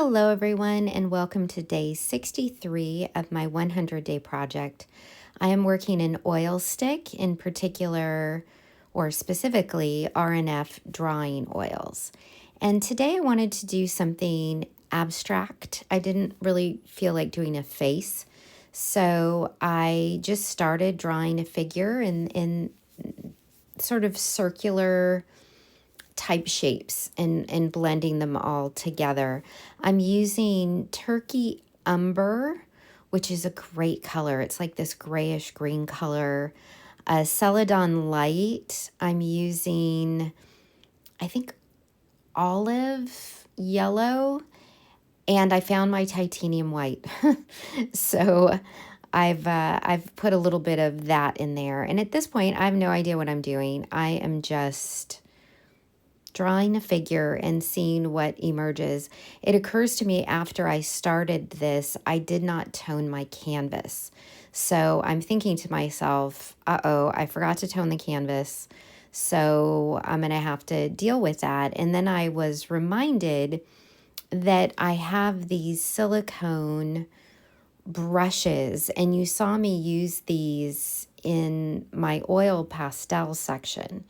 Hello everyone, and welcome to day 63 of my 100-day project. I am working in oil stick, in particular, or specifically, R&F Drawing Oils. And today I wanted to do something abstract. I didn't really feel like doing a face, so I just started drawing a figure in sort of circular type shapes and blending them all together. I'm using turkey umber, which is a great color. It's like this grayish green color. Celadon light, I'm using, I think, olive yellow, and I found my titanium white. So I've put a little bit of that in there. And at this point, I have no idea what I'm doing. I am just drawing a figure and seeing what emerges. It occurs to me after I started this, I did not tone my canvas. So I'm thinking to myself, uh-oh, I forgot to tone the canvas. So I'm going to have to deal with that. And then I was reminded that I have these silicone brushes, and you saw me use these in my oil pastel section.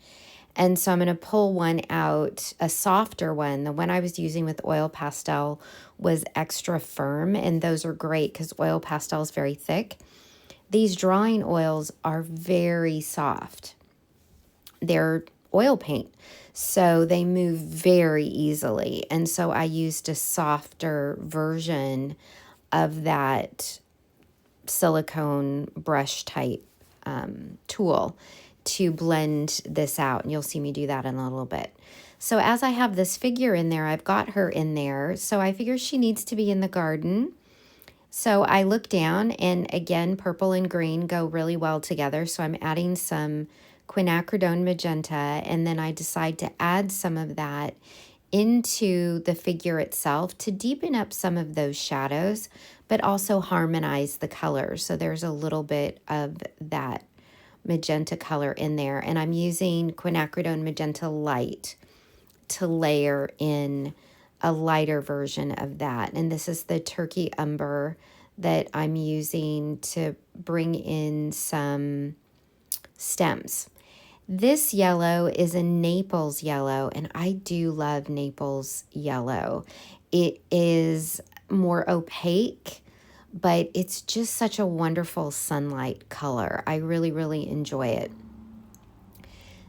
And so I'm going to pull one out, a softer one. The one I was using with oil pastel was extra firm, and those are great because oil pastel is very thick. These drawing oils are very soft. They're oil paint, so they move very easily. And so I used a softer version of that silicone brush type tool to blend this out, and you'll see me do that in a little bit. So as I have this figure in there, I've got her in there, so I figure she needs to be in the garden. So I look down, and again, purple and green go really well together, so I'm adding some quinacridone magenta, and then I decide to add some of that into the figure itself to deepen up some of those shadows, but also harmonize the colors. So there's a little bit of that magenta color in there, and I'm using quinacridone magenta light to layer in a lighter version of that. And this is the turkey umber that I'm using to bring in some stems. This yellow is a Naples yellow, and I do love Naples yellow. It is more opaque, but it's just such a wonderful sunlight color. I really, really enjoy it.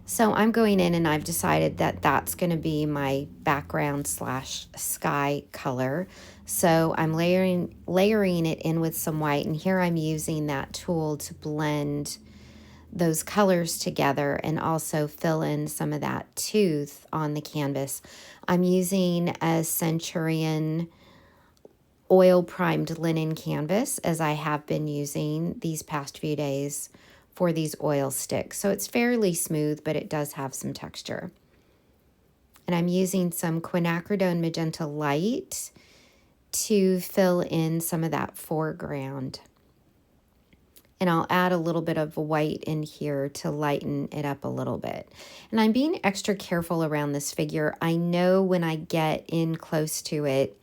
So I'm going in, and I've decided that that's going to be my background slash sky color. So I'm layering it in with some white, and here I'm using that tool to blend those colors together and also fill in some of that tooth on the canvas. I'm using a Centurion oil primed linen canvas, as I have been using these past few days for these oil sticks. So it's fairly smooth, but it does have some texture. And I'm using some quinacridone magenta light to fill in some of that foreground. And I'll add a little bit of white in here to lighten it up a little bit. And I'm being extra careful around this figure. I know when I get in close to it,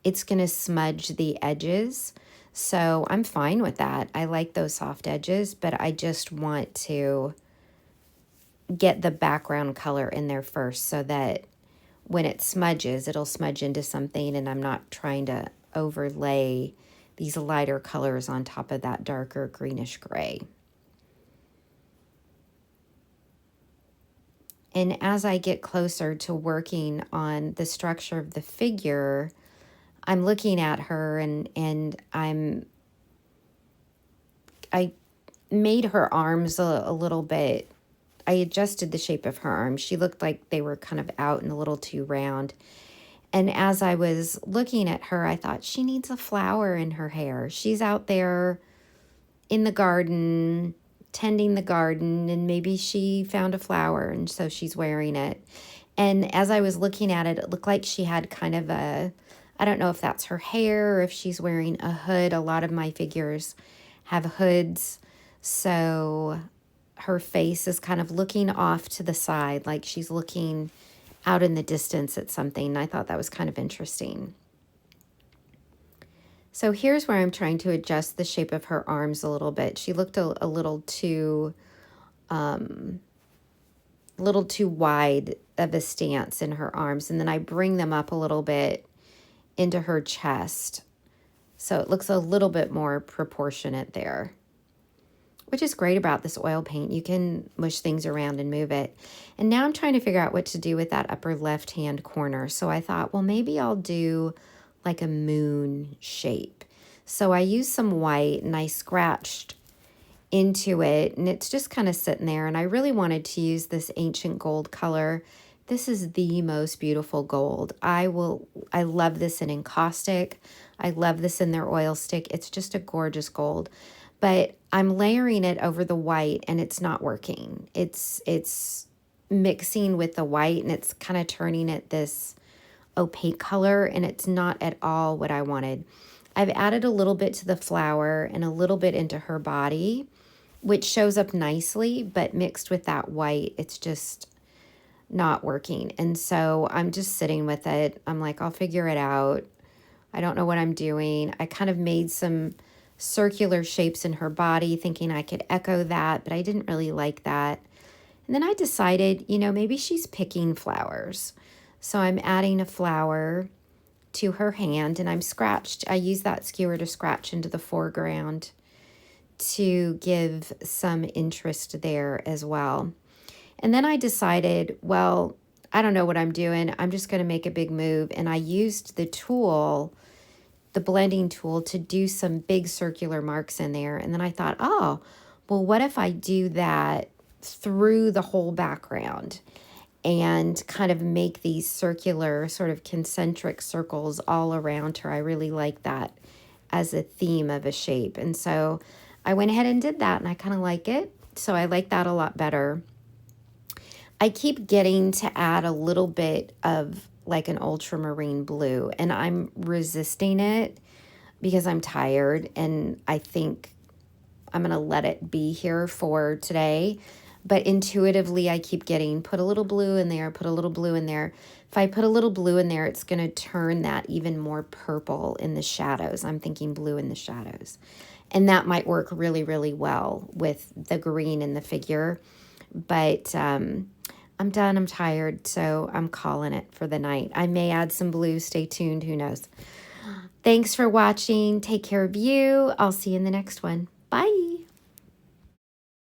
it's going to smudge the edges. So I'm fine with that. I like those soft edges, but I just want to get the background color in there first so that when it smudges, it'll smudge into something, and I'm not trying to overlay these lighter colors on top of that darker greenish gray. And as I get closer to working on the structure of the figure, I'm looking at her, and I made her arms a little bit, I adjusted the shape of her arms. She looked like they were kind of out and a little too round. And as I was looking at her, I thought she needs a flower in her hair. She's out there in the garden, tending the garden, and maybe she found a flower, and so she's wearing it. And as I was looking at it, it looked like she had kind of a, I don't know if that's her hair or if she's wearing a hood. A lot of my figures have hoods, so her face is kind of looking off to the side, like she's looking out in the distance at something. I thought that was kind of interesting. So here's where I'm trying to adjust the shape of her arms a little bit. She looked a um, little too wide of a stance in her arms. And then I bring them up a little bit into her chest. So it looks a little bit more proportionate there, which is great about this oil paint. You can mush things around and move it. And now I'm trying to figure out what to do with that upper left-hand corner. So I thought, well, maybe I'll do like a moon shape. So I used some white and I scratched into it, and it's just kind of sitting there. And I really wanted to use this ancient gold color. This is the most beautiful gold. I love this in encaustic. I love this in their oil stick. It's just a gorgeous gold. But I'm layering it over the white and it's not working. It's mixing with the white and it's kind of turning it this opaque color, and it's not at all what I wanted. I've added a little bit to the flower and a little bit into her body, which shows up nicely, but mixed with that white, it's just not working. And so I'm just sitting with it. I'm like, I'll figure it out. I don't know what I'm doing. I kind of made some circular shapes in her body thinking I could echo that, but I didn't really like that. And then I decided, maybe she's picking flowers. So I'm adding a flower to her hand, and I use that skewer to scratch into the foreground to give some interest there as well. And then I decided, well, I don't know what I'm doing. I'm just going to make a big move. And I used the tool, the blending tool, to do some big circular marks in there. And then I thought, oh, well, what if I do that through the whole background and kind of make these circular sort of concentric circles all around her? I really like that as a theme of a shape. And so I went ahead and did that, and I kind of like it. So I like that a lot better. I keep getting to add a little bit of like an ultramarine blue, and I'm resisting it because I'm tired, and I think I'm going to let it be here for today. But intuitively, I keep getting, put a little blue in there, put a little blue in there. If I put a little blue in there, it's going to turn that even more purple in the shadows. I'm thinking blue in the shadows. And that might work really, really well with the green in the figure. But I'm done. I'm tired. So I'm calling it for the night. I may add some blue. Stay tuned. Who knows? Thanks for watching. Take care of you. I'll see you in the next one. Bye.